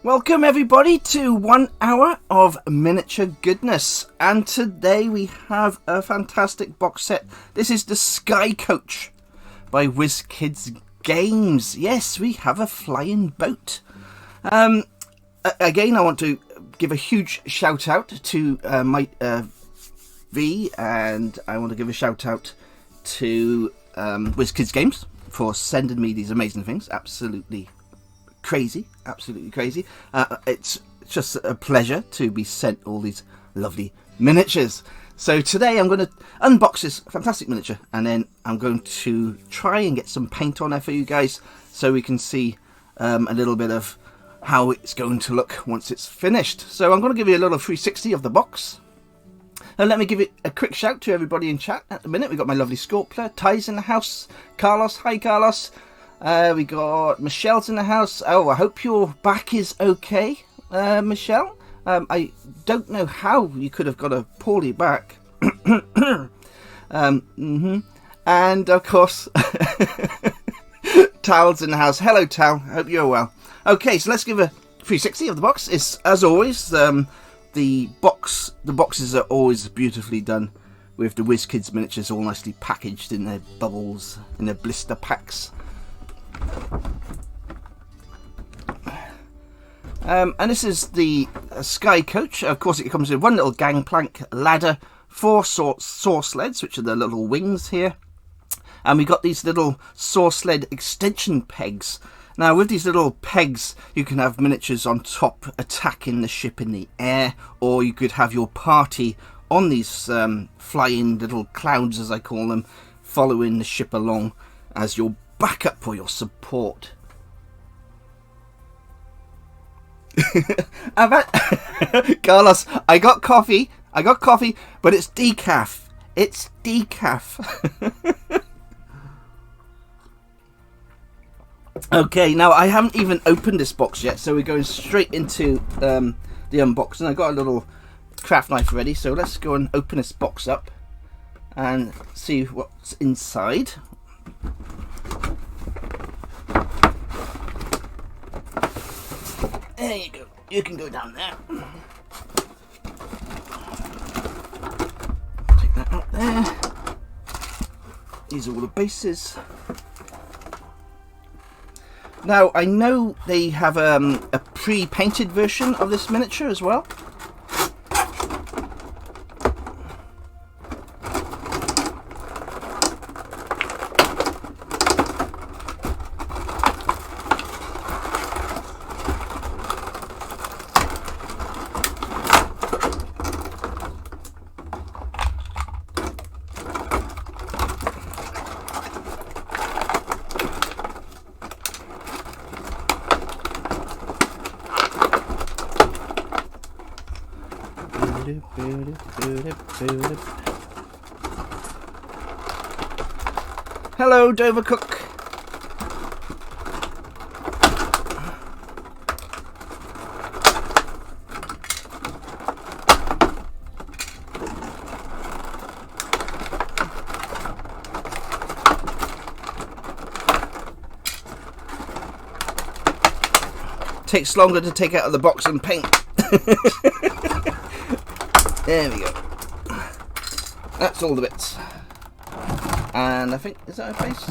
Welcome everybody to 1 hour of miniature goodness, and today we have a fantastic box set. This is the Sky Coach by Wizkids Games. Yes, we have a flying boat. Again, I want to give a huge shout out to Mike V, and I want to give a shout out to Wizkids Games for sending me these amazing things. Absolutely crazy. It's just a pleasure to be sent all these lovely miniatures. So today I'm going to unbox this fantastic miniature, and then I'm going to try and get some paint on there for you guys so we can see a little bit of how it's going to look once it's finished. So I'm going to give you a little 360 of the box. And let me give it a quick shout to everybody in chat at the minute. We've got my lovely Scorpler, Ty's in the house, Carlos, hi Carlos. We got Michelle's in the house. Oh, I hope your back is okay, Michelle. I don't know how you could have got a poorly back. And of course, Tal's in the house. Hello, Tal. Hope you're well. Okay, so let's give a 360 of the box. It's, as always, the boxes are always beautifully done with the Wizkids miniatures all nicely packaged in their bubbles, in their blister packs. And this is the Sky Coach. Of course, it comes with one little gangplank, ladder, 4 saw sleds, which are the little wings here, and we got these little saw sled extension pegs. Now, with these little pegs, you can have miniatures on top attacking the ship in the air, or you could have your party on these flying little clouds, as I call them, following the ship along as your backup or your support. Carlos, I got coffee, but it's decaf. It's decaf. Okay, now I haven't even opened this box yet, so we're going straight into the unboxing. I got a little craft knife ready, so let's go and open this box up and see what's inside. There you go. You can go down there. Take that out there. These are all the bases. Now, I know they have a pre-painted version of this miniature as well. Hello, Dover Cook. Takes longer to take out of the box and paint. There we go. That's all the bits. And I think, is that a base?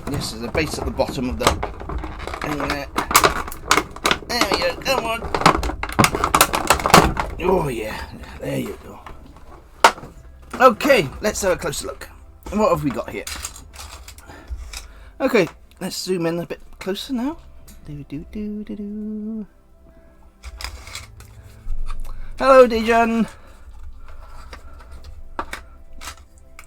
Yes, there's a base at the bottom of the thing there. There we go, come on. Oh yeah, there you go. Okay, let's have a closer look. What have we got here? Okay, let's zoom in a bit closer now. Hello, Dijon.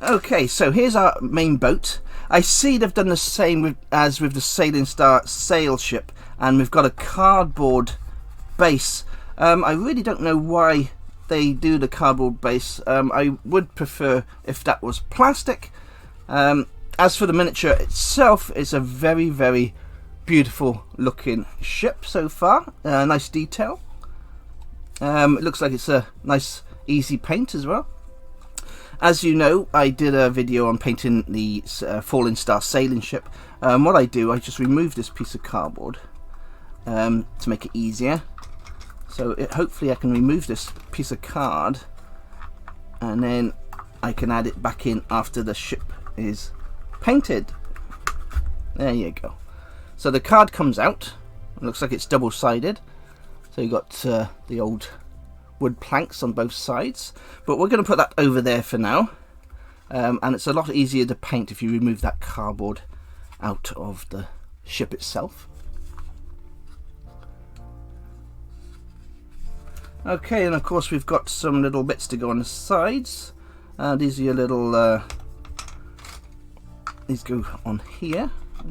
Okay, so here's our main boat. I see they've done the same as with the Sailing Star sail ship, and we've got a cardboard base. I really don't know why they do the cardboard base. I would prefer if that was plastic. As for the miniature itself, it's a very, very beautiful looking ship so far. Nice detail. It looks like it's a nice easy paint as well. As you know, I did a video on painting the Falling Star sailing ship. What I do, I just remove this piece of cardboard to make it easier. So hopefully I can remove this piece of card, and then I can add it back in after the ship is painted. There you go. So the card comes out. It looks like it's double-sided. So you've got the old wood planks on both sides. But we're going to put that over there for now. And it's a lot easier to paint if you remove that cardboard out of the ship itself. Okay, and of course we've got some little bits to go on the sides. These are your little... these go on here,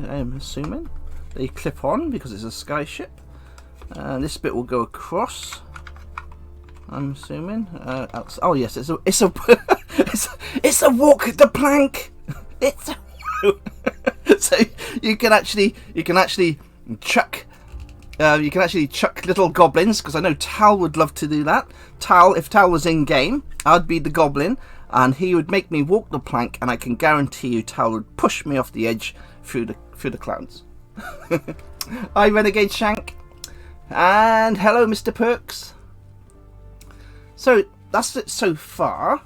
I'm assuming. They clip on because it's a sky ship. This bit will go across, I'm assuming. Oh yes, it's a it's a walk the plank. It's a so you can actually chuck little goblins, because I know Tal would love to do that. Tal, if Tal was in game, I'd be the goblin, and he would make me walk the plank, and I can guarantee you Tal would push me off the edge through the clouds. Hi Renegade Shank, and hello Mr. Perks. So that's it so far.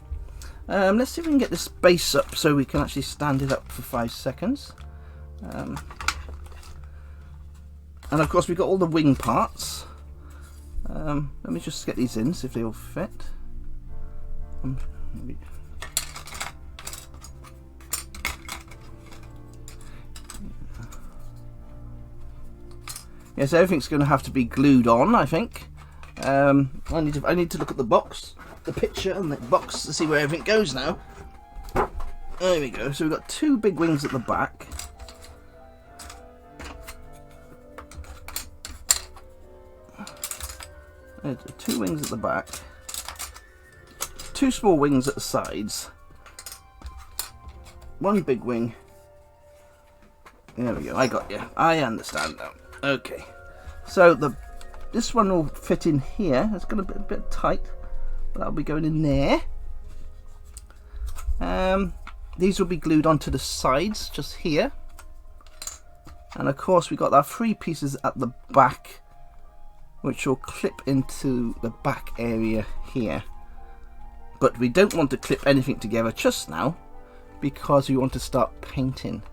Let's see if we can get this base up so we can actually stand it up for 5 seconds. And of course we've got all the wing parts. Let me just get these in, see if they all fit. Yes, everything's going to have to be glued on, I think. I need to look at the box, the picture and the box to see where everything goes now. There we go. So we've got 2 big wings at the back. There's 2 wings at the back, 2 small wings at the sides, 1 big wing. There we go. I got you. I understand now. Okay. So this one will fit in here. It's going to be a bit tight, but that'll be going in there. These will be glued onto the sides, just here. And of course, we've got our 3 pieces at the back, which will clip into the back area here. But we don't want to clip anything together just now, because we want to start painting.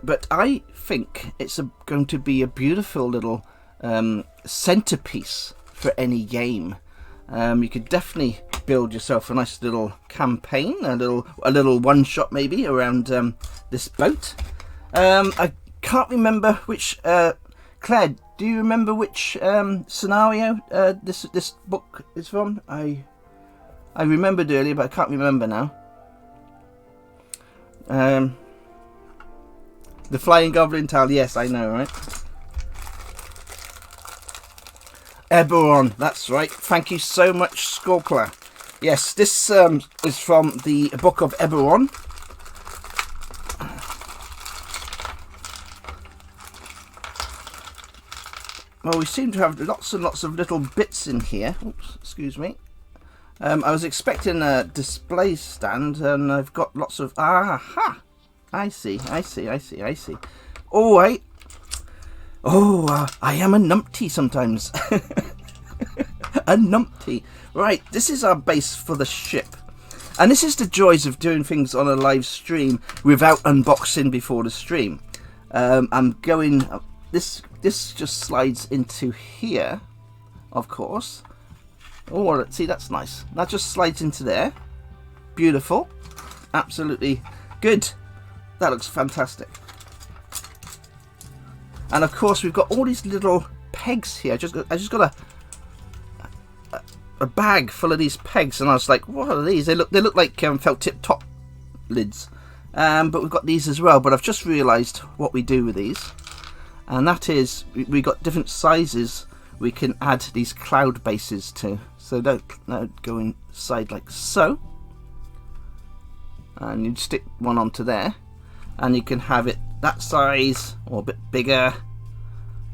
But I think it's going to be a beautiful little centerpiece for any game. You could definitely build yourself a nice little campaign, a little one-shot maybe around this boat. I can't remember which. Claire, do you remember which scenario this book is from? I remembered earlier, but I can't remember now. The Flying Goblin Tal, yes, I know, right? Eberron, that's right. Thank you so much, Scorpler. Yes, this is from the Book of Eberron. Well, we seem to have lots and lots of little bits in here. Oops, excuse me. I was expecting a display stand, and I've got lots of... Aha! I see. Oh, I am a numpty sometimes. A numpty. Right, this is our base for the ship. And this is the joys of doing things on a live stream without unboxing before the stream. I'm going... This just slides into here, of course. Oh, see, that's nice. That just slides into there. Beautiful. Absolutely good. That looks fantastic. And of course, we've got all these little pegs here. I just got a bag full of these pegs, and I was like, "What are these?" They look like felt tip top lids. But we've got these as well. But I've just realised what we do with these, and that is we got different sizes we can add these cloud bases to. So that go inside like so, and you'd stick one onto there. And you can have it that size or a bit bigger.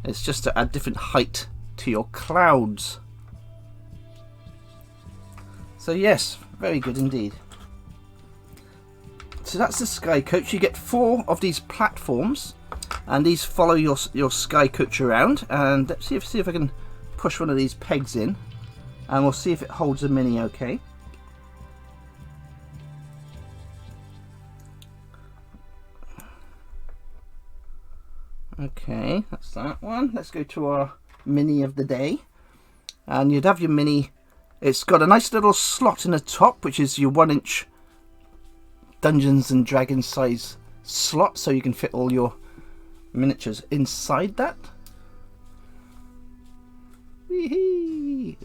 It's just to add different height to your clouds. So yes, very good indeed. So that's the Sky Coach. You get 4 of these platforms, and these follow your Sky Coach around. And let's see if I can push one of these pegs in, and we'll see if it holds a Mini okay. Okay, that's that one. Let's go to our Mini of the day. And you'd have your Mini. It's got a nice little slot in the top, which is your 1-inch Dungeons and Dragons size slot, so you can fit all your miniatures inside that. Wee-hee.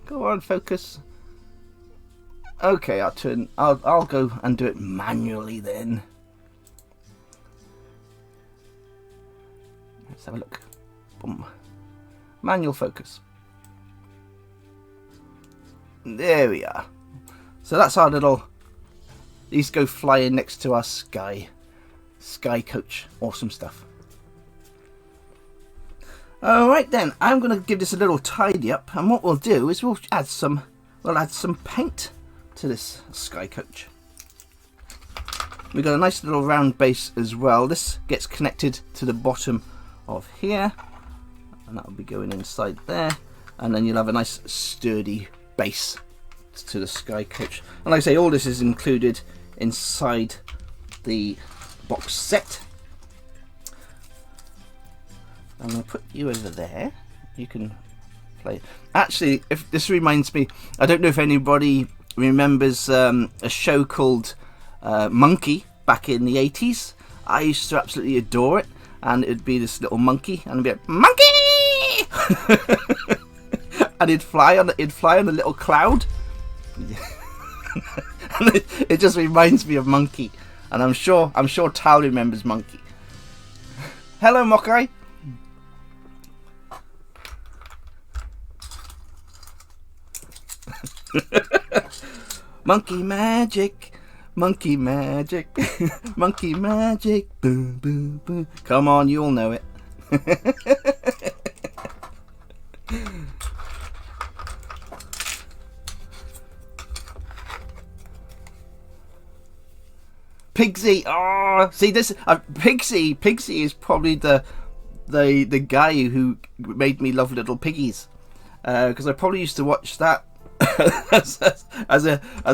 Go on, focus. Okay, I'll go and do it manually then. Let's have a look. Boom. Manual focus. There we are. So that's our little. These go flying next to our Sky Coach. Awesome stuff. Alright then, I'm going to give this a little tidy up, and what we'll do is we'll add some paint to this Sky Coach. We've got a nice little round base as well. This gets connected to the bottom of here, and that will be going inside there, and then you'll have a nice sturdy base to the Sky Coach. And like I say, all this is included inside the box set. I'm going to put you over there. You can play. Actually, if this reminds me, I don't know if anybody remembers a show called Monkey back in the 80s. I used to absolutely adore it, and it'd be this little monkey, and it'd be like, monkey, and it'd fly on a little cloud. And it just reminds me of Monkey, and I'm sure Tal remembers Monkey. Hello, Mokai. Monkey magic, monkey magic, monkey magic, boom, boom, boom. Come on, you all know it. Pigsy, oh, see this. Pigsy is probably the guy who made me love Little Piggies, because I probably used to watch that as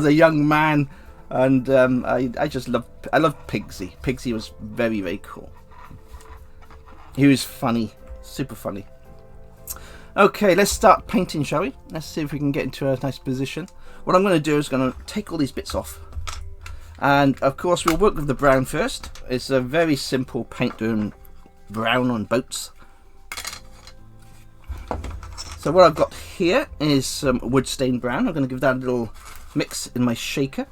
a young man, and I loved Pigsy. Pigsy was very, very cool. He was funny, super funny. Okay, let's start painting, shall we? Let's see if we can get into a nice position. What I'm going to do is going to take all these bits off, and of course we'll work with the brown first. It's a very simple paint doing brown on boats. So what I've got here is some wood stained brown. I'm going to give that a little mix in my shaker.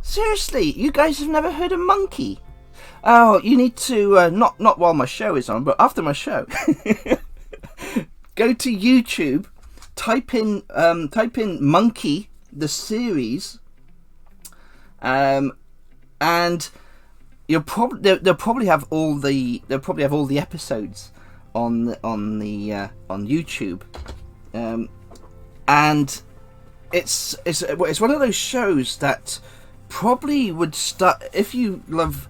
Seriously, you guys have never heard of Monkey? Oh, you need to not while my show is on, but after my show. Go to YouTube, type in Monkey the series. And they'll probably have all the episodes on YouTube, and it's one of those shows that probably would start if you love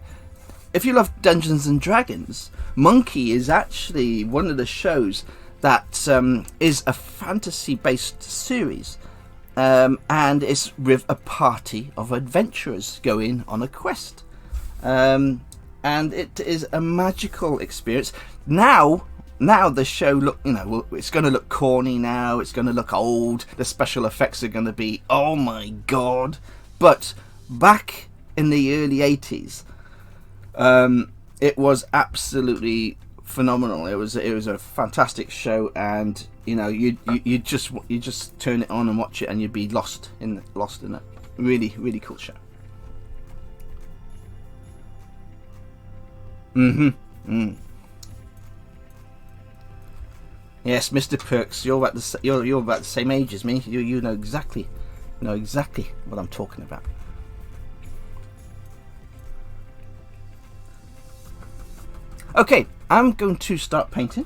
Dungeons and Dragons. Monkey is actually one of the shows that is a fantasy based series. And it's with a party of adventurers going on a quest, and it is a magical experience. Now the show it's going to look corny now. It's going to look old. The special effects are going to be, oh my god! But back in the early 80s, it was absolutely phenomenal. It was a fantastic show, and you just turn it on and watch it, and you'd be lost in it. Really, really cool show. Yes, Mr. Perks, you're about the same age as me. You know exactly what I'm talking about. Okay, I'm going to start painting.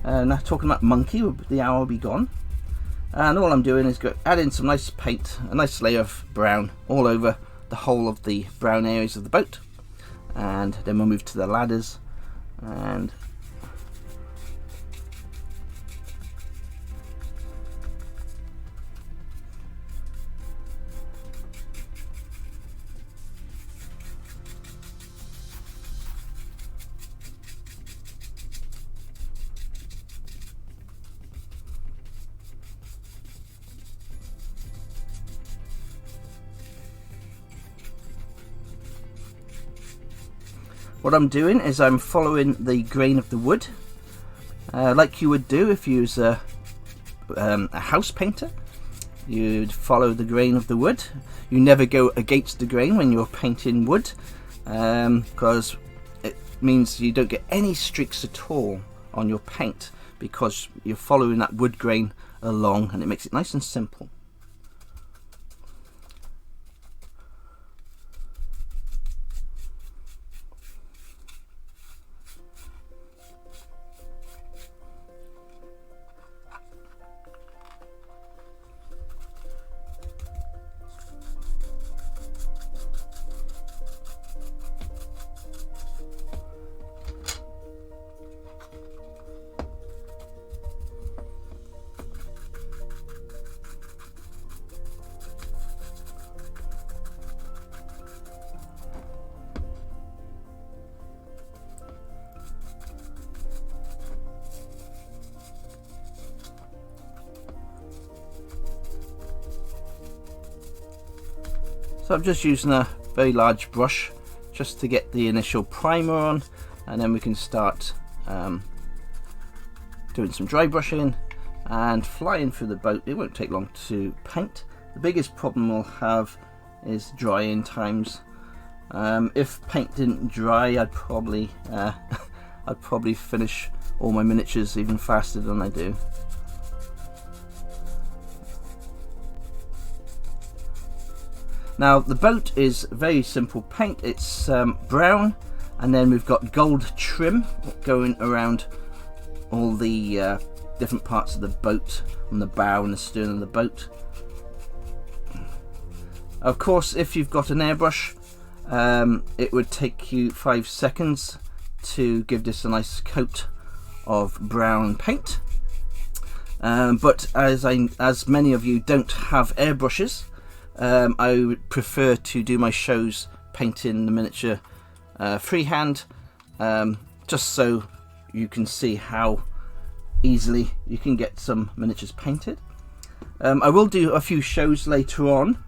Now talking about monkey, the hour will be gone. And all I'm doing is add in some nice paint, a nice layer of brown all over the whole of the brown areas of the boat. And then we'll move to the ladders and what I'm doing is I'm following the grain of the wood, like you would do if you was a house painter. You'd follow the grain of the wood. You never go against the grain when you're painting wood, because it means you don't get any streaks at all on your paint, because you're following that wood grain along, and it makes it nice and simple. So I'm just using a very large brush just to get the initial primer on, and then we can start doing some dry brushing and flying through the boat. It won't take long to paint. The biggest problem we'll have is drying times. If paint didn't dry, I'd probably finish all my miniatures even faster than I do. Now the boat is very simple paint. It's brown, and then we've got gold trim going around all the different parts of the boat, on the bow and the stern of the boat. Of course, if you've got an airbrush, it would take you 5 seconds to give this a nice coat of brown paint. But as many of you don't have airbrushes, I would prefer to do my shows painting the miniature freehand, just so you can see how easily you can get some miniatures painted. I will do a few shows later on,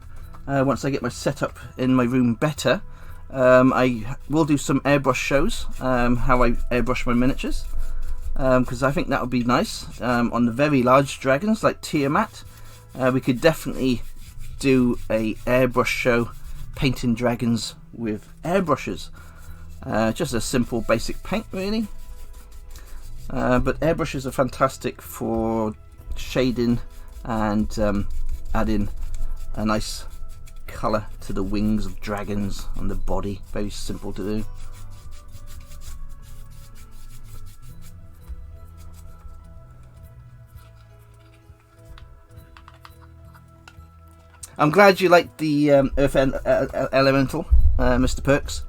once I get my setup in my room better. I will do some airbrush shows, how I airbrush my miniatures, because I think that would be nice. On the very large dragons like Tiamat, we could definitely do a airbrush show painting dragons with airbrushes. Just a simple basic paint really, but airbrushes are fantastic for shading and adding a nice colour to the wings of dragons and the body. Very simple to do. I'm glad you liked the Earth Elemental, Mr. Perks.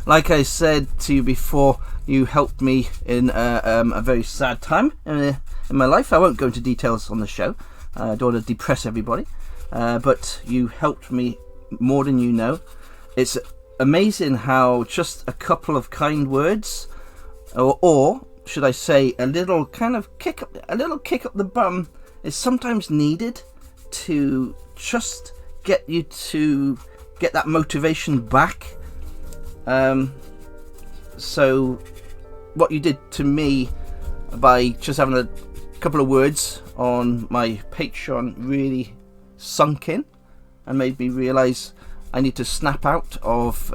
Like I said to you before, you helped me in a very sad time in my life. I won't go into details on the show. I don't want to depress everybody. But you helped me more than you know. It's amazing how just a couple of kind words, or should I say, a little kick up the bum, is sometimes needed to just get you to get that motivation back. So what you did to me by just having a couple of words on my Patreon really sunk in and made me realise I need to snap out of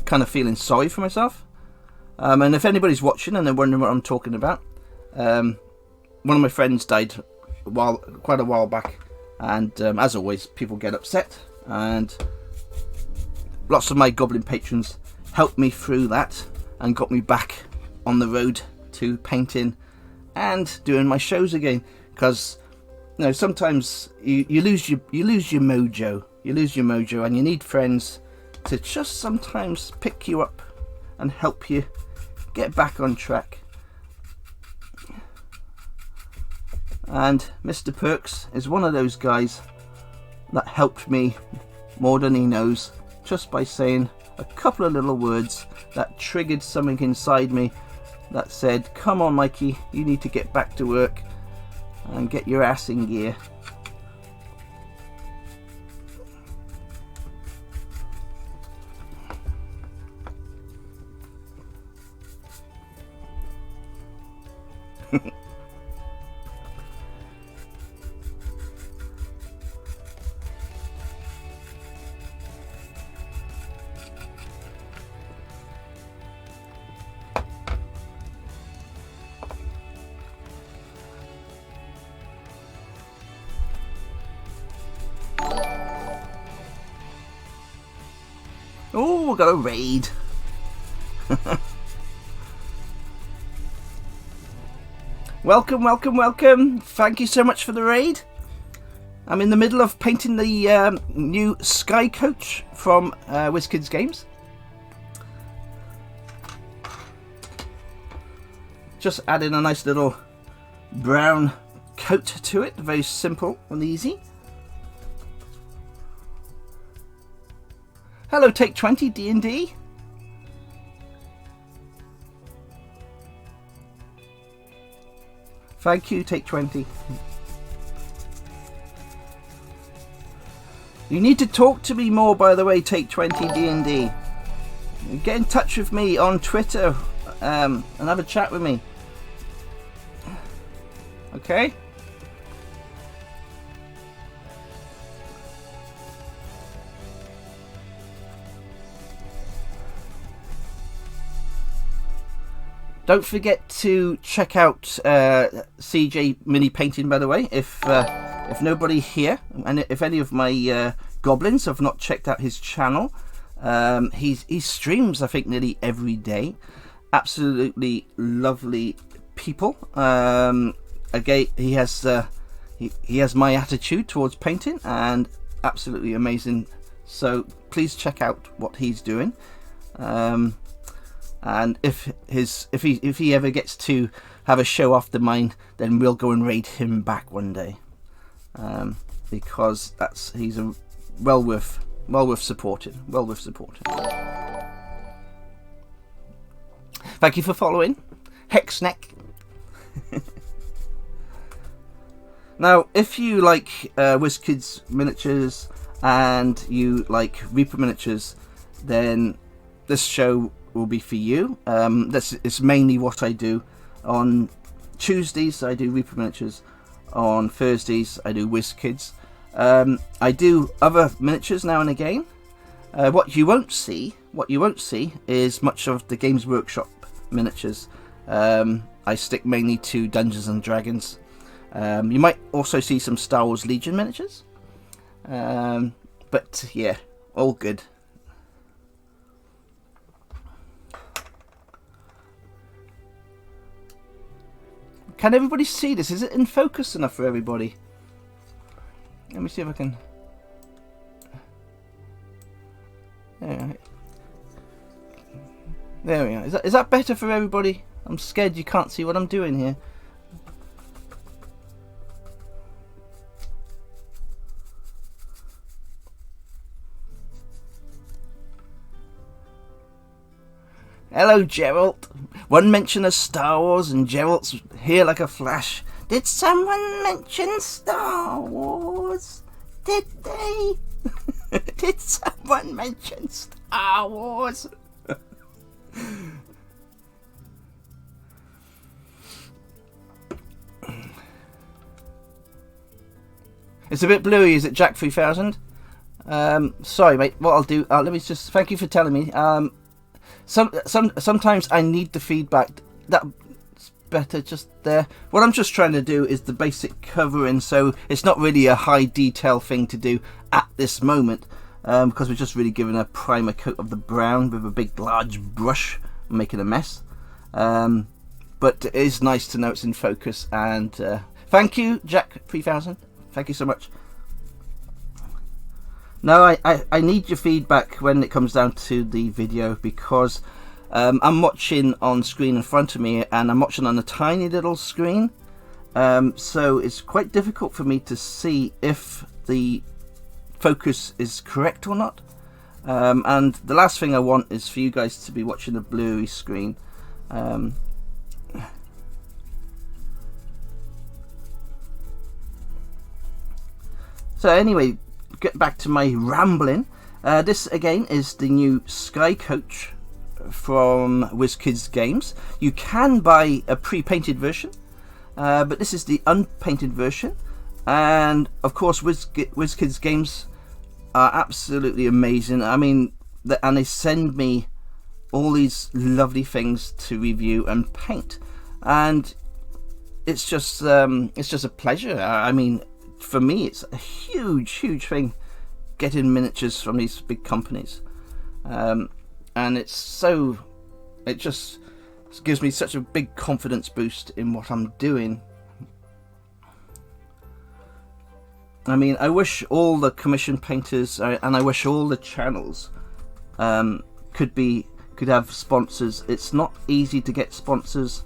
kind of feeling sorry for myself. And if anybody's watching and they're wondering what I'm talking about, one of my friends died quite a while back, and as always, people get upset, and lots of my Goblin patrons helped me through that, and got me back on the road to painting and doing my shows again. Because sometimes you lose your mojo. You lose your mojo, and you need friends to just sometimes pick you up and help you get back on track. And Mr. Perks is one of those guys that helped me more than he knows, just by saying a couple of little words that triggered something inside me that said, come on Mikey, you need to get back to work and get your ass in gear. Oh, we've got a raid. Welcome, welcome, welcome. Thank you so much for the raid. I'm in the middle of painting the new Sky Coach from Wizkids Games. Just adding a nice little brown coat to it. Very simple and easy. Hello, Take 20 D&D. Thank you, Take 20. You need to talk to me more, by the way, Take 20 D&D. Get in touch with me on Twitter and have a chat with me. Okay? Don't forget to check out CJ Mini Painting, by the way. If nobody here, and if any of my goblins have not checked out his channel, he streams, I think, nearly every day. Absolutely lovely people. Again, he has my attitude towards painting, and absolutely amazing. So please check out what he's doing. And if he ever gets to have a show after mine, then we'll go and raid him back one day, because he's a well worth supporting. Well worth supporting. Thank you for following, Hexneck. Now, if you like Wizkids miniatures and you like Reaper miniatures, then this show will be for you. This is mainly what I do. On Tuesdays I do Reaper miniatures, on Thursdays I do Wizkids. I do other miniatures now and again. What you won't see is much of the Games Workshop miniatures. I stick mainly to Dungeons and Dragons. You might also see some Star Wars Legion miniatures, but yeah, all good. Can everybody see this? Is it in focus enough for everybody? Let me see if I can. There we are. Is that better for everybody? I'm scared you can't see what I'm doing here. Hello, Gerald. One mention of Star Wars and Gerald's here like a flash. Did someone mention Star Wars? Did they? Did someone mention Star Wars? It's a bit bluey, is it, Jack 3000? Sorry, mate. What I'll do, let me just thank you for telling me. Sometimes I need the feedback. That's better just there. What I'm just trying to do is the basic covering, so it's not really a high detail thing to do at this moment, because we're just really giving a primer coat of the brown with a big large brush making a mess. But it is nice to know it's in focus, and thank you, Jack3000. Thank you so much. No, I need your feedback when it comes down to the video, because I'm watching on screen in front of me, and I'm watching on a tiny little screen, so it's quite difficult for me to see if the focus is correct or not. And the last thing I want is for you guys to be watching a blurry screen. So anyway, get back to my rambling. This again is the new Sky Coach from Wizkids Games. You can buy a pre-painted version, but this is the unpainted version. And of course, Wizkids Games are absolutely amazing. I mean, and they send me all these lovely things to review and paint, and it's just a pleasure. I mean, for me, it's a huge thing getting miniatures from these big companies, and it just gives me such a big confidence boost in what I'm doing. I mean, I wish all the commission painters and I wish all the channels could have sponsors. It's not easy to get sponsors.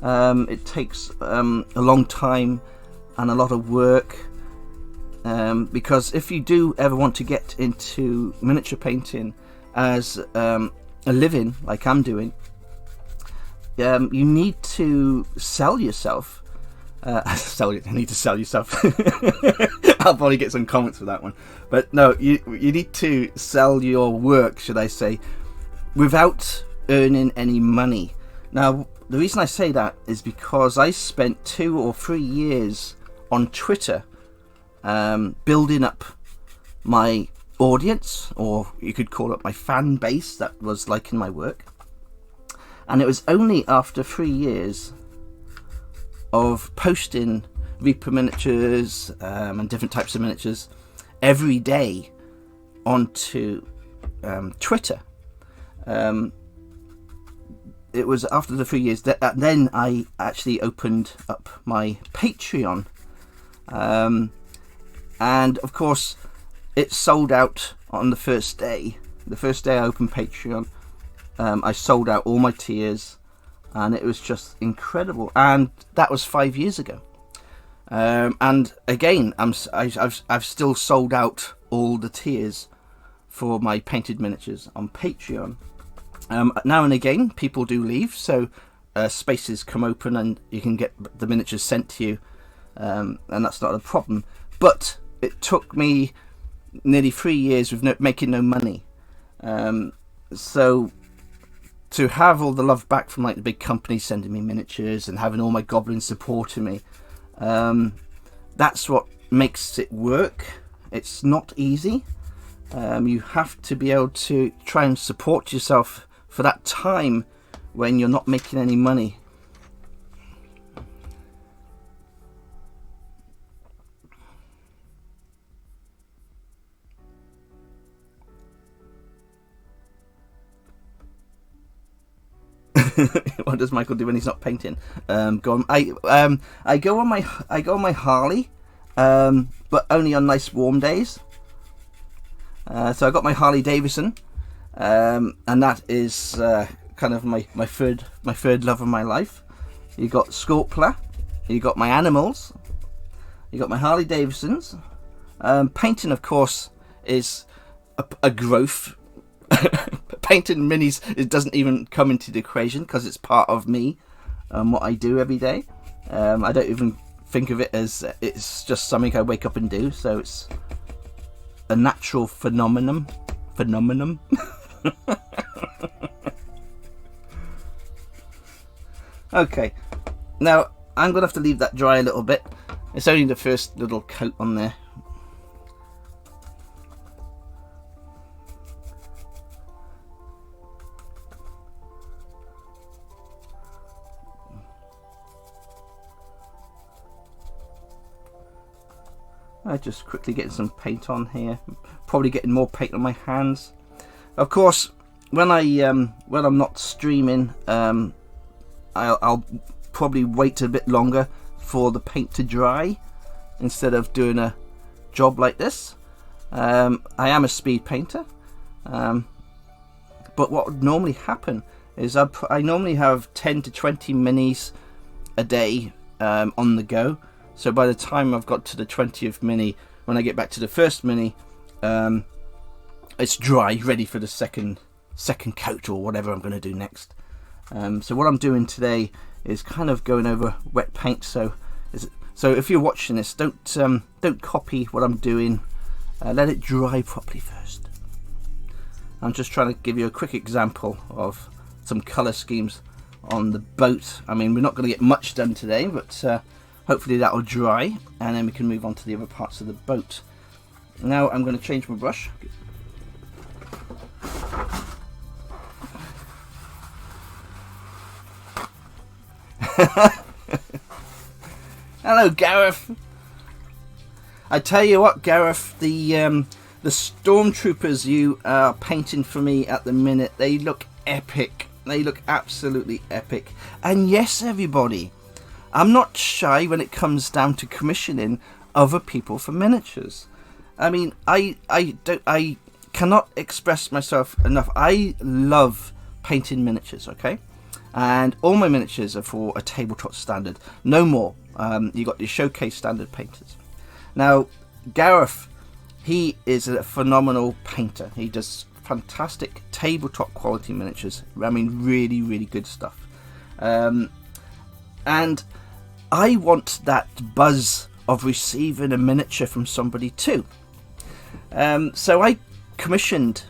It takes a long time and a lot of work, because if you do ever want to get into miniature painting as a living, like I'm doing, you need to sell yourself. You need to sell yourself. I'll probably get some comments for that one, but no, you need to sell your work, should I say, without earning any money. Now, the reason I say that is because I spent 2 or 3 years on Twitter building up my audience, or you could call it my fan base that was liking my work. And it was only after 3 years of posting Reaper miniatures and different types of miniatures every day onto Twitter. It was after the 3 years that then I actually opened up my Patreon, and of course it sold out on the first day. The first day I opened Patreon, I sold out all my tiers, and it was just incredible. And that was 5 years ago. And again, I've still sold out all the tiers for my painted miniatures on Patreon. Now and again, people do leave, so spaces come open and you can get the miniatures sent to you, and that's not a problem. But it took me nearly 3 years with making no money. So to have all the love back from like the big companies sending me miniatures and having all my goblins supporting me, that's what makes it work. It's not easy. You have to be able to try and support yourself for that time when you're not making any money. What does Michael do when he's not painting? I go on my Harley, but only on nice warm days. So I got my Harley Davidson, and that is kind of my third love of my life. You got Scorpla, you got my animals, you got my Harley Davidsons. Painting, of course, is a growth. Painting minis, it doesn't even come into the equation because it's part of me and what I do every day. I don't even think of it as it's just something I wake up and do, so it's a natural phenomenon. Okay, now I'm gonna have to leave that dry a little bit. It's only the first little coat on there. Just quickly getting some paint on here, probably getting more paint on my hands. Of course, when I'm not streaming, I'll probably wait a bit longer for the paint to dry instead of doing a job like this. I am a speed painter, but what would normally happen is I normally have 10 to 20 minis a day on the go. So by the time I've got to the 20th mini, when I get back to the first mini, it's dry, ready for the second coat or whatever I'm going to do next. So what I'm doing today is kind of going over wet paint. So if you're watching this, don't copy what I'm doing. Let it dry properly first. I'm just trying to give you a quick example of some colour schemes on the boat. I mean, we're not going to get much done today, but hopefully that will dry, and then we can move on to the other parts of the boat. Now I'm going to change my brush. Hello, Gareth. I tell you what, Gareth, the stormtroopers you are painting for me at the minute, they look epic. They look absolutely epic. And yes, everybody, I'm not shy when it comes down to commissioning other people for miniatures. I mean, I cannot express myself enough. I love painting miniatures, okay? And all my miniatures are for a tabletop standard, no more. You got your showcase standard painters. Now, Gareth, he is a phenomenal painter. He does fantastic tabletop quality miniatures. I mean, really, really good stuff. And I want that buzz of receiving a miniature from somebody too. So I commissioned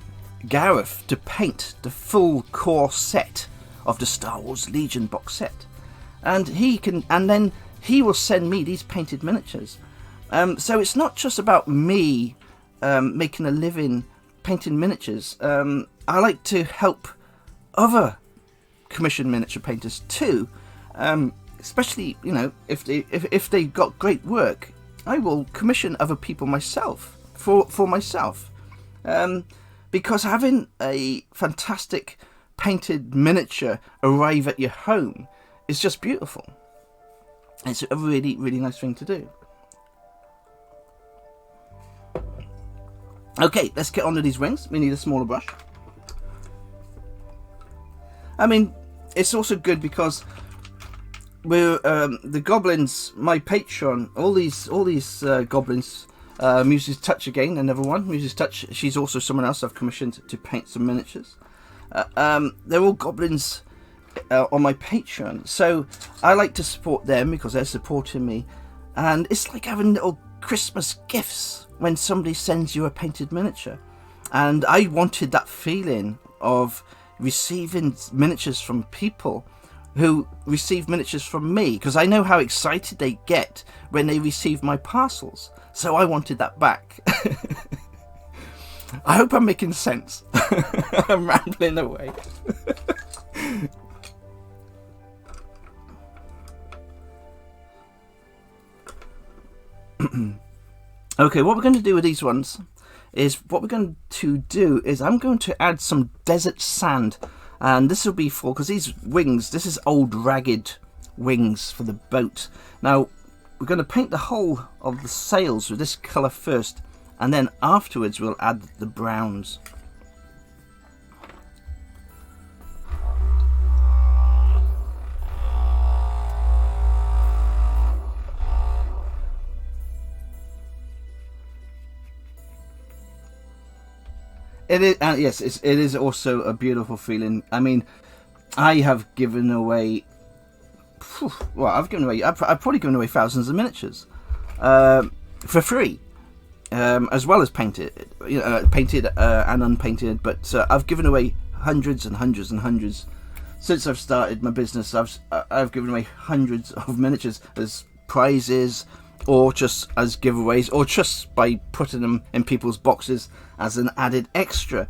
Gareth to paint the full core set of the Star Wars Legion box set, and then he will send me these painted miniatures. So it's not just about me making a living painting miniatures. I like to help other commissioned miniature painters too, especially, you know, if they've got great work. I will commission other people myself for myself, because having a fantastic painted miniature arrive at your home is just beautiful. It's a really, really nice thing to do. Okay, let's get on to these wings. We need a smaller brush. I mean, it's also good because we're the goblins, my Patreon, all these goblins, Muse's Touch again, another one. Muse's Touch, she's also someone else I've commissioned to paint some miniatures. They're all goblins on my Patreon, so I like to support them because they're supporting me, and it's like having little Christmas gifts when somebody sends you a painted miniature. And I wanted that feeling of receiving miniatures from people who receive miniatures from me, because I know how excited they get when they receive my parcels, so I wanted that back. I hope I'm making sense. I'm rambling away. Okay, what we're going to do with these ones is I'm going to add some desert sand, and this will be for, because these wings, this is old ragged wings for the boat. Now we're going to paint the whole of the sails with this colour first, and then afterwards we'll add the browns. It is, yes, it is also a beautiful feeling. I mean, I have given away, I've probably given away thousands of miniatures for free, as well as painted, painted and unpainted. But I've given away hundreds and hundreds and hundreds since I've started my business. I've given away hundreds of miniatures as prizes, or just as giveaways, or just by putting them in people's boxes as an added extra.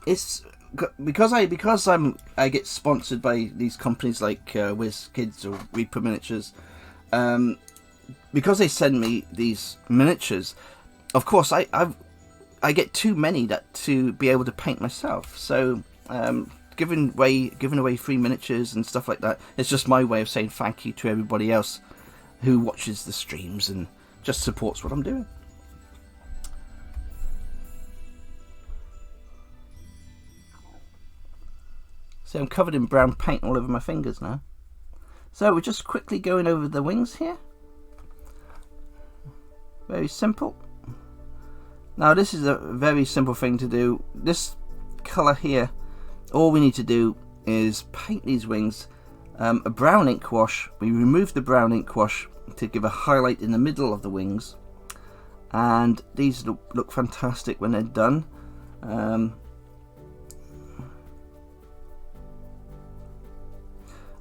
It's because I get sponsored by these companies like Wizkids or Reaper Miniatures. Because they send me these miniatures, of course I I get too many to be able to paint myself. So giving away free miniatures and stuff like that, it's just my way of saying thank you to everybody else who watches the streams and just supports what I'm doing. So I'm covered in brown paint all over my fingers now. So we're just quickly going over the wings here. Very simple. Now this is a very simple thing to do. This colour here, all we need to do is paint these wings a brown ink wash. We remove the brown ink wash to give a highlight in the middle of the wings, and these look fantastic when they're done.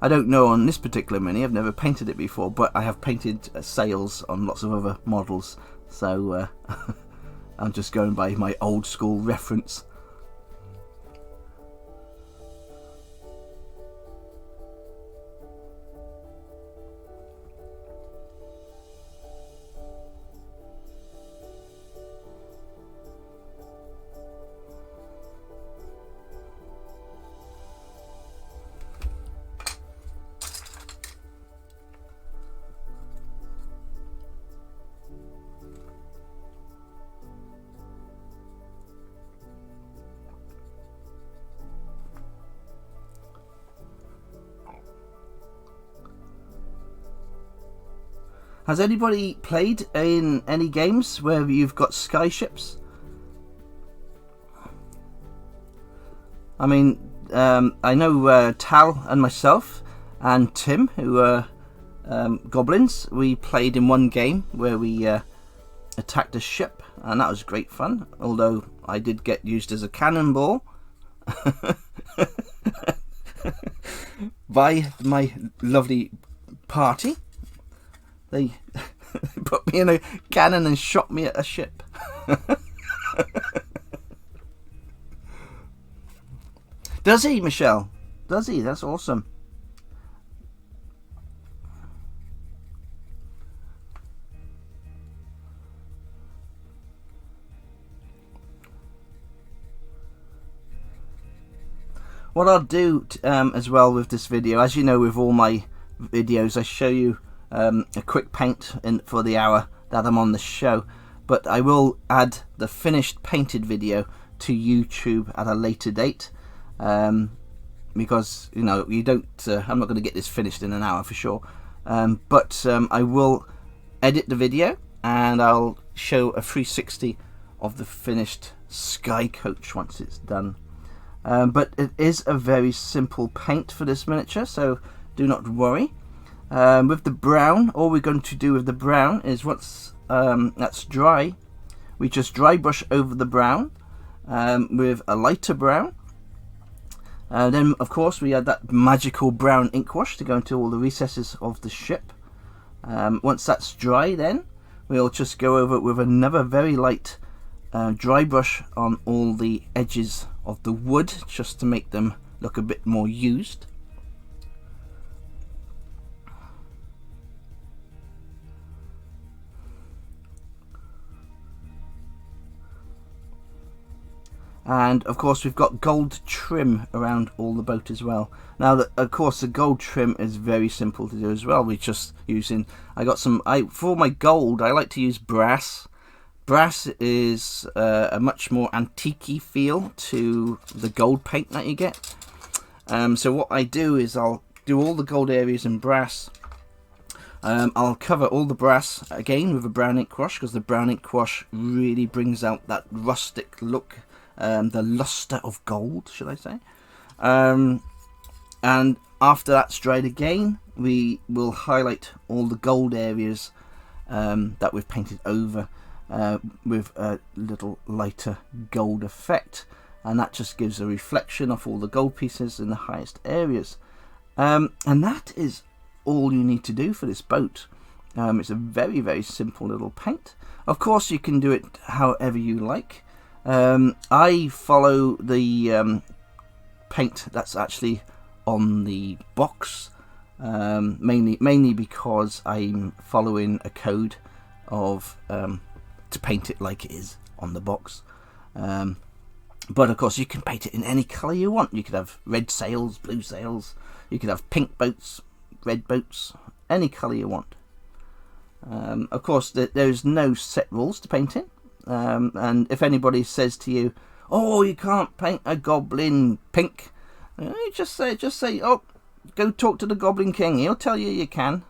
I don't know on this particular Mini, I've never painted it before, but I have painted sails on lots of other models, so I'm just going by my old school reference. Has anybody played in any games where you've got skyships? I mean, I know Tal and myself and Tim, who are goblins, we played in one game where we attacked a ship, and that was great fun, although I did get used as a cannonball by my lovely party. They put me in a cannon and shot me at a ship. Does he, Michelle? Does he? That's awesome. What I'll do as well with this video, as you know with all my videos, I show you a quick paint for the hour that I'm on the show, but I will add the finished painted video to YouTube at a later date, because you know you don't I'm not going to get this finished in an hour for sure, but I will edit the video and I'll show a 360 of the finished Sky Coach once it's done. But it is a very simple paint for this miniature, so do not worry. With the brown, all we're going to do with the brown is once that's dry, we just dry brush over the brown with a lighter brown. Then of course we add that magical brown ink wash to go into all the recesses of the ship. Once that's dry, then we'll just go over it with another very light dry brush on all the edges of the wood, just to make them look a bit more used. And of course we've got gold trim around all the boat as well. Now of course the gold trim is very simple to do as well. We're just using, for my gold I like to use brass. Brass is a much more antique-y feel to the gold paint that you get. So what I do is I'll do all the gold areas in brass. I'll cover all the brass again with a brown ink wash, because the brown ink wash really brings out that rustic look. The luster of gold, should I say. And after that's dried again, we will highlight all the gold areas that we've painted over with a little lighter gold effect, and that just gives a reflection of all the gold pieces in the highest areas. And that is all you need to do for this boat. It's a very, very simple little paint. Of course you can do it however you like. I follow the paint that's actually on the box, mainly because I'm following a code of to paint it like it is on the box. But of course you can paint it in any colour you want. You could have red sails, blue sails, you could have pink boats, red boats, any colour you want. Of course there's no set rules to painting, and if anybody says to you, oh, you can't paint a goblin pink, just say, oh, go talk to the Goblin King, he'll tell you you can.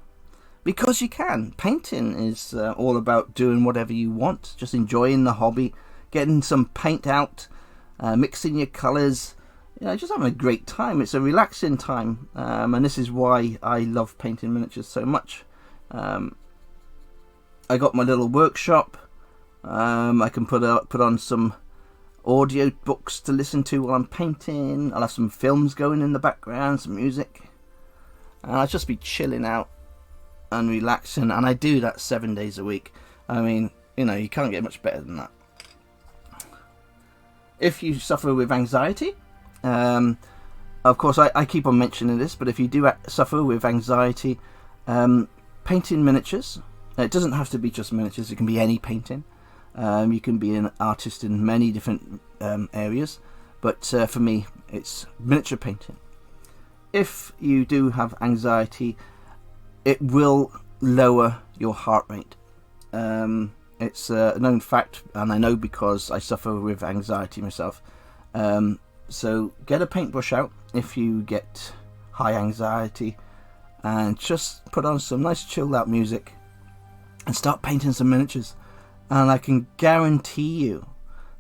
Because you can. Painting is all about doing whatever you want, just enjoying the hobby, getting some paint out, mixing your colours, just having a great time. It's a relaxing time, and this is why I love painting miniatures so much. I got my little workshop. I can put on some audio books to listen to while I'm painting. I'll have some films going in the background, some music, and I'll just be chilling out and relaxing, and I do that 7 days a week. I mean, you can't get much better than that. If you suffer with anxiety, of course I keep on mentioning this, but if you do suffer with anxiety, painting miniatures, it doesn't have to be just miniatures, it can be any painting. You can be an artist in many different areas, but for me it's miniature painting. If you do have anxiety, it will lower your heart rate. It's a known fact, and I know because I suffer with anxiety myself. So get a paintbrush out if you get high anxiety, and just put on some nice chilled out music and start painting some miniatures, and I can guarantee you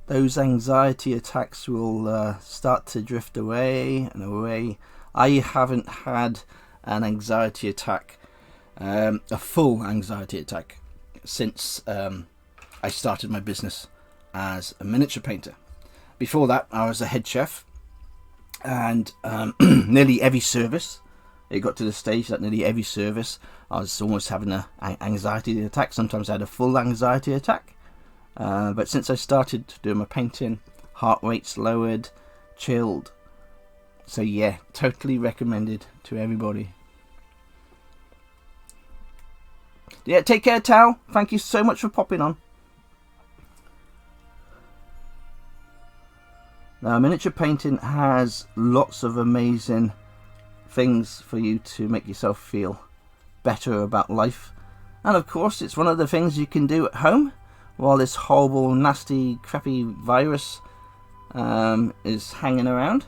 those anxiety attacks will start to drift away and away. I haven't had an anxiety attack, a full anxiety attack, since I started my business as a miniature painter. Before that, I was a head chef, and nearly every service, it got to the stage that nearly every service I was almost having an anxiety attack. Sometimes I had a full anxiety attack, but since I started doing my painting, heart rate's lowered, chilled. So yeah, totally recommended to everybody. Yeah, take care, Tal. Thank you so much for popping on. Now, miniature painting has lots of amazing things for you to make yourself feel better about life. And of course, it's one of the things you can do at home while this horrible, nasty, crappy virus is hanging around.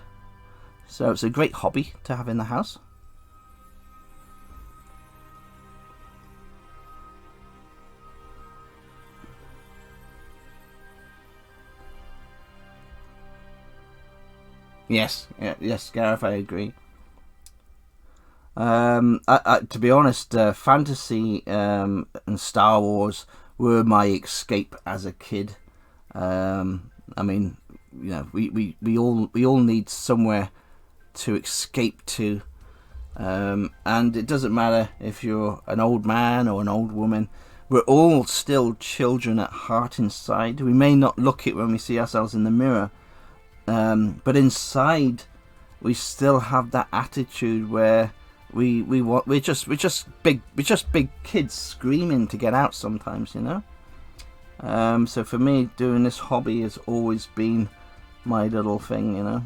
So it's a great hobby to have in the house. Yes, Gareth, I agree. To be honest, fantasy and Star Wars were my escape as a kid. I mean, we all need somewhere to escape to, and it doesn't matter if you're an old man or an old woman. We're all still children at heart inside. We may not look it when we see ourselves in the mirror, but inside we still have that attitude where we're just big kids screaming to get out sometimes, So for me, doing this hobby has always been my little thing,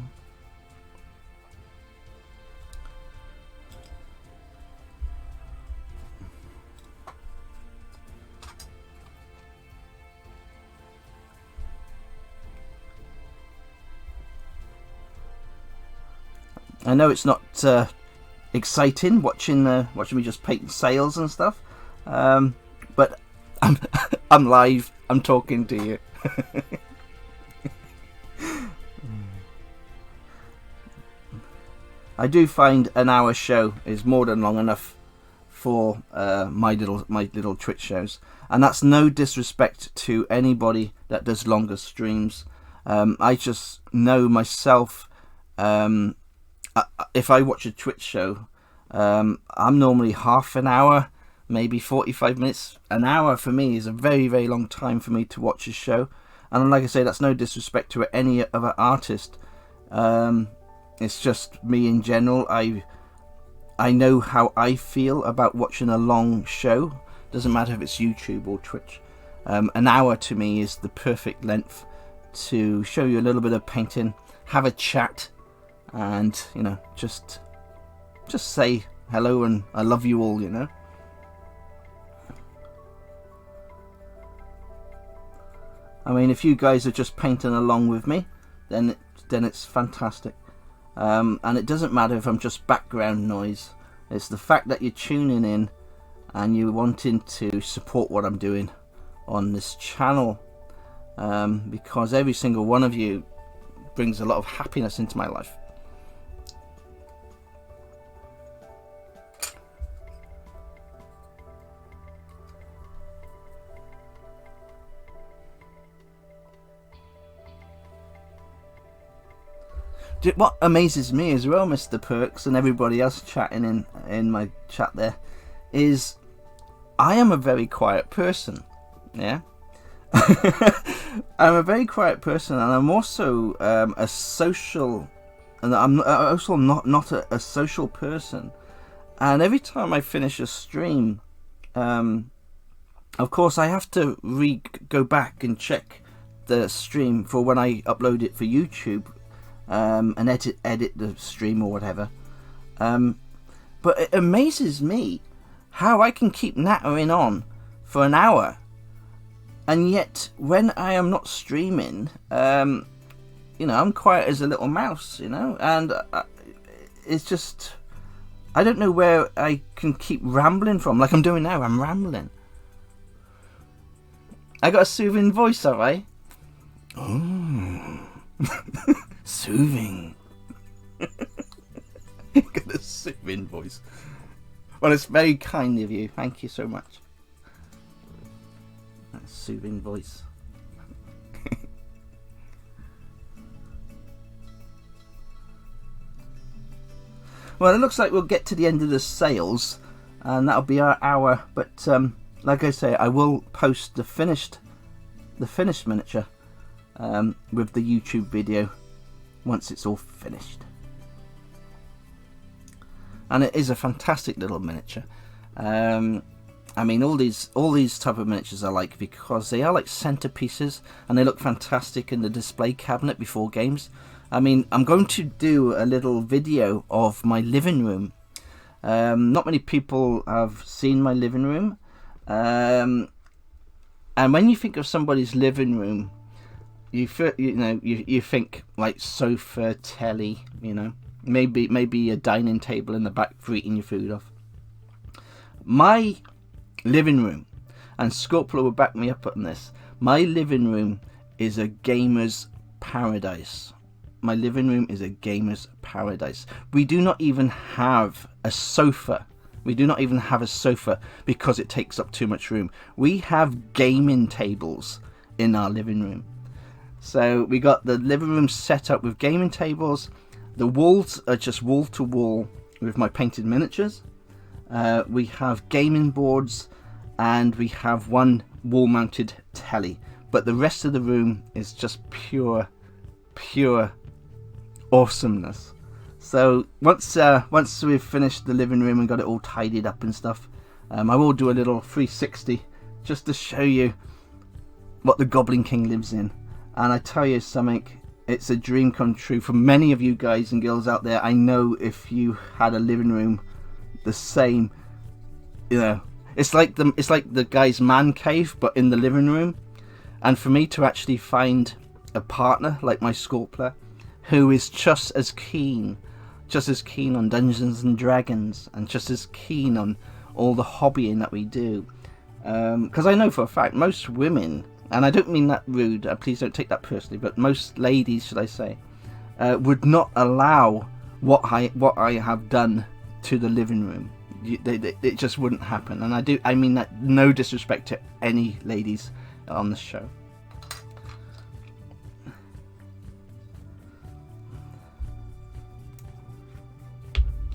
I know it's not exciting watching me just paint sails and stuff, but I'm live. I'm talking to you. I do find an hour show is more than long enough for my little Twitch shows, and that's no disrespect to anybody that does longer streams. I just know myself. If I watch a Twitch show, I'm normally half an hour, maybe 45 minutes. An hour for me is a very, very long time for me to watch a show. And like I say, that's no disrespect to any other artist. It's just me in general. I know how I feel about watching a long show. Doesn't matter if it's YouTube or Twitch. An hour to me is the perfect length to show you a little bit of painting, have a chat, and you know, just say hello and I love you all, you know. I mean, if you guys are just painting along with me, then it's fantastic. And it doesn't matter if I'm just background noise. It's the fact that you're tuning in and you're wanting to support what I'm doing on this channel, because every single one of you brings a lot of happiness into my life. What amazes me as well, Mr. Perks, and everybody else chatting in my chat there, is I am a very quiet person. Yeah, I'm a very quiet person, and I'm also a social, and I'm also not a social person. And every time I finish a stream, of course, I have to go back and check the stream for when I upload it for YouTube. And edit the stream or whatever, but it amazes me how I can keep nattering on for an hour, and yet when I am not streaming, you know, I'm quiet as a little mouse, you know, and it's just, I don't know where I can keep rambling from, like I'm doing now. I'm rambling. I got a soothing voice, have I? Oh. Soothing. Got a soothing voice. Well, it's very kind of you. Thank you so much. That soothing voice. Well, it looks like we'll get to the end of the sales, and that'll be our hour. But like I say, I will post the finished miniature with the YouTube video once it's all finished. And it is a fantastic little miniature. I mean, all these type of miniatures I like because they are like centerpieces and they look fantastic in the display cabinet before games. I mean, I'm going to do a little video of my living room. Not many people have seen my living room, and when you think of somebody's living room, you think like sofa, telly, you know, maybe a dining table in the back for eating your food off. My living room, and Scorpio will back me up on this, my living room is a gamer's paradise. My living room is a gamer's paradise. We do not even have a sofa. We do not even have a sofa because it takes up too much room. We have gaming tables in our living room. So we got the living room set up with gaming tables. The walls are just wall to wall with my painted miniatures. We have gaming boards, and we have one wall mounted telly. But the rest of the room is just pure awesomeness. So once we've finished the living room and got it all tidied up and stuff, I will do a little 360 just to show you what the Goblin King lives in. And I tell you something, it's a dream come true for many of you guys and girls out there. I know if you had a living room the same, you know, it's like the guy's man cave but in the living room. And for me to actually find a partner like my Scorpio who is just as keen on Dungeons and Dragons and just as keen on all the hobbying that we do, because I know for a fact most women, and I don't mean that rude, please don't take that personally, but most ladies, should I say, would not allow what I have done to the living room. It just wouldn't happen. And I mean that no disrespect to any ladies on the show.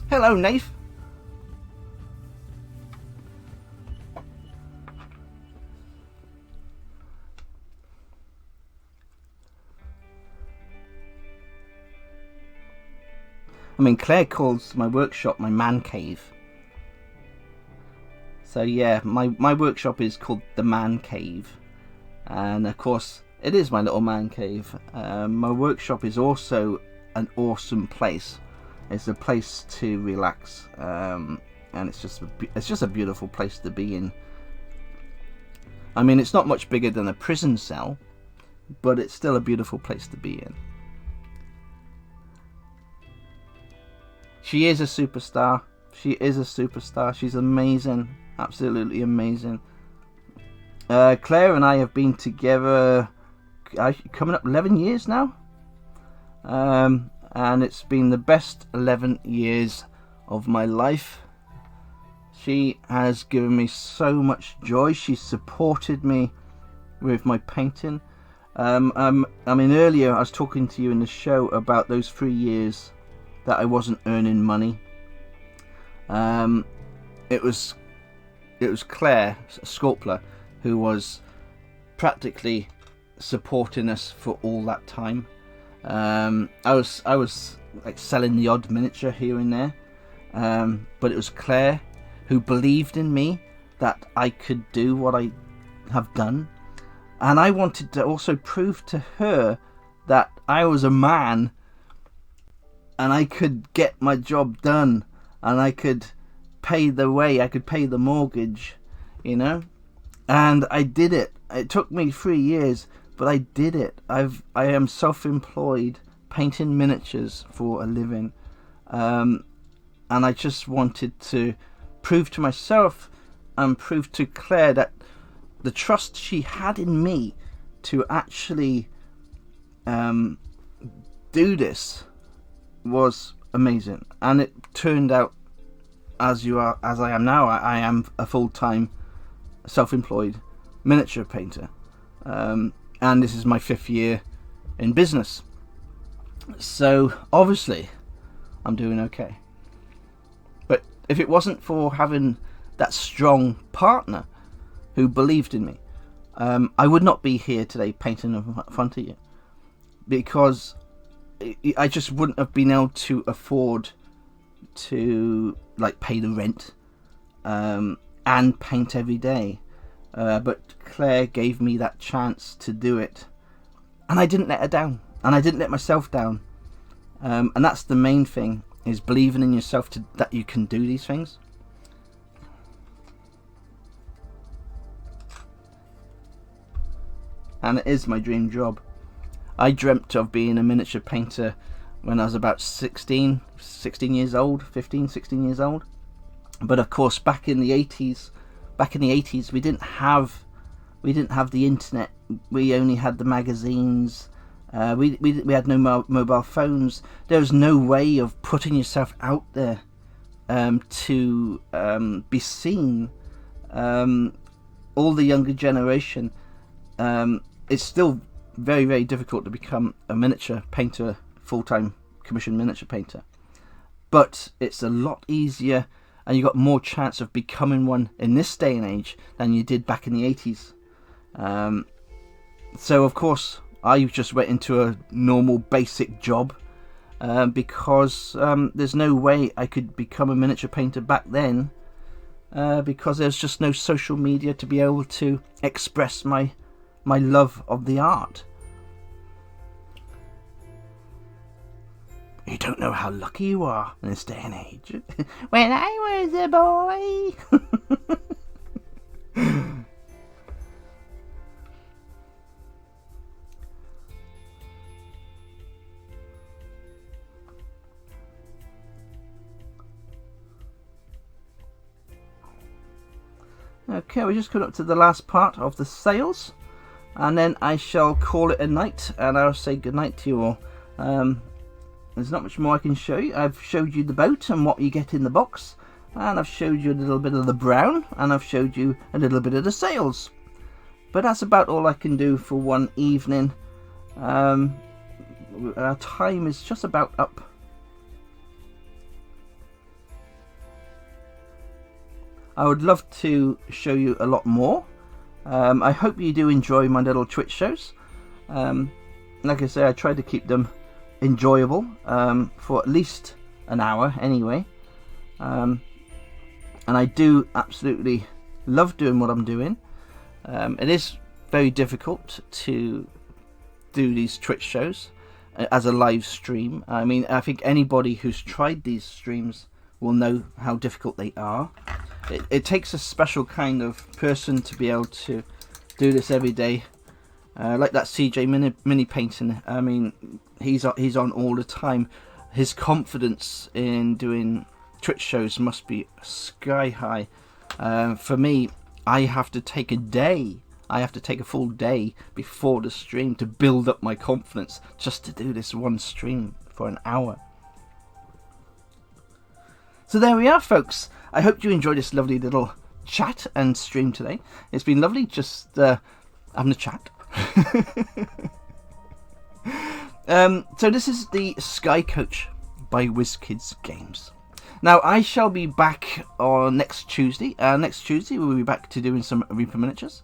Hello, Nath. I mean, Claire calls my workshop my man cave. So yeah, my workshop is called the Man Cave. And of course, it is my little man cave. My workshop is also an awesome place. It's a place to relax, and it's just a beautiful place to be in. I mean, it's not much bigger than a prison cell, but it's still a beautiful place to be in. She is a superstar. She is a superstar. She's amazing. Absolutely amazing. Claire and I have been together coming up 11 years now. And it's been the best 11 years of my life. She has given me so much joy. She's supported me with my painting. I mean, earlier I was talking to you in the show about those 3 years that I wasn't earning money. It was Claire Scorpler who was practically supporting us for all that time. I was like selling the odd miniature here and there, but it was Claire who believed in me that I could do what I have done, and I wanted to also prove to her that I was a man and I could get my job done, and I could pay the way, I could pay the mortgage, you know. And I did it. It took me 3 years, but I did it. I am self-employed, painting miniatures for a living, and I just wanted to prove to myself and prove to Claire that the trust she had in me to actually do this was amazing. And it turned out as I am now. I am a full-time self-employed miniature painter, and this is my 5th year in business, so obviously I'm doing okay. But if it wasn't for having that strong partner who believed in me, I would not be here today painting in front of you, because I just wouldn't have been able to afford to like pay the rent and paint every day. But Claire gave me that chance to do it, and I didn't let her down, and I didn't let myself down, and that's the main thing, is believing in yourself that you can do these things. And it is my dream job. I dreamt of being a miniature painter when I was about 16 years old, 15, 16 years old. But of course, back in the 80s, we didn't have the internet. We only had the magazines. We had no mobile phones. There was no way of putting yourself out there to be seen. All the younger generation, it's still very, very difficult to become a miniature painter, full-time commissioned miniature painter. But it's a lot easier, and you got more chance of becoming one in this day and age than you did back in the 80s. So of course I just went into a normal basic job, because there's no way I could become a miniature painter back then, because there's just no social media to be able to express my love of the art. You don't know how lucky you are in this day and age. When I was a boy. Okay, we're just coming up to the last part of the sales, and then I shall call it a night, and I'll say goodnight to you all. There's not much more I can show you. I've showed you the boat and what you get in the box, and I've showed you a little bit of the brown, and I've showed you a little bit of the sails. But that's about all I can do for one evening. Our time is just about up. I would love to show you a lot more. I hope you do enjoy my little Twitch shows. Like I say, I try to keep them enjoyable, for at least an hour anyway. And I do absolutely love doing what I'm doing. It is very difficult to do these Twitch shows as a live stream. I mean, I think anybody who's tried these streams will know how difficult they are. It takes a special kind of person to be able to do this every day. Like that CJ mini painting. I mean, he's on all the time. His confidence in doing Twitch shows must be sky high. For me, I have to take a day. I have to take a full day before the stream to build up my confidence just to do this one stream for an hour. So there we are, folks. I hope you enjoyed this lovely little chat and stream today. It's been lovely just having a chat. So this is the Sky Coach by Wizkids Games. Now I shall be back on next Tuesday. Next Tuesday we'll be back to doing some Reaper miniatures.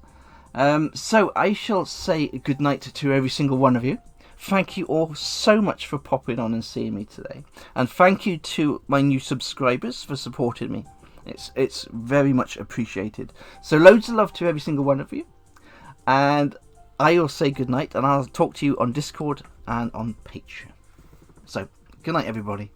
So I shall say good night to every single one of you. Thank you all so much for popping on and seeing me today, and thank you to my new subscribers for supporting me. It's very much appreciated. So loads of love to every single one of you, and I will say good night, and I'll talk to you on Discord and on Patreon. So good night, everybody.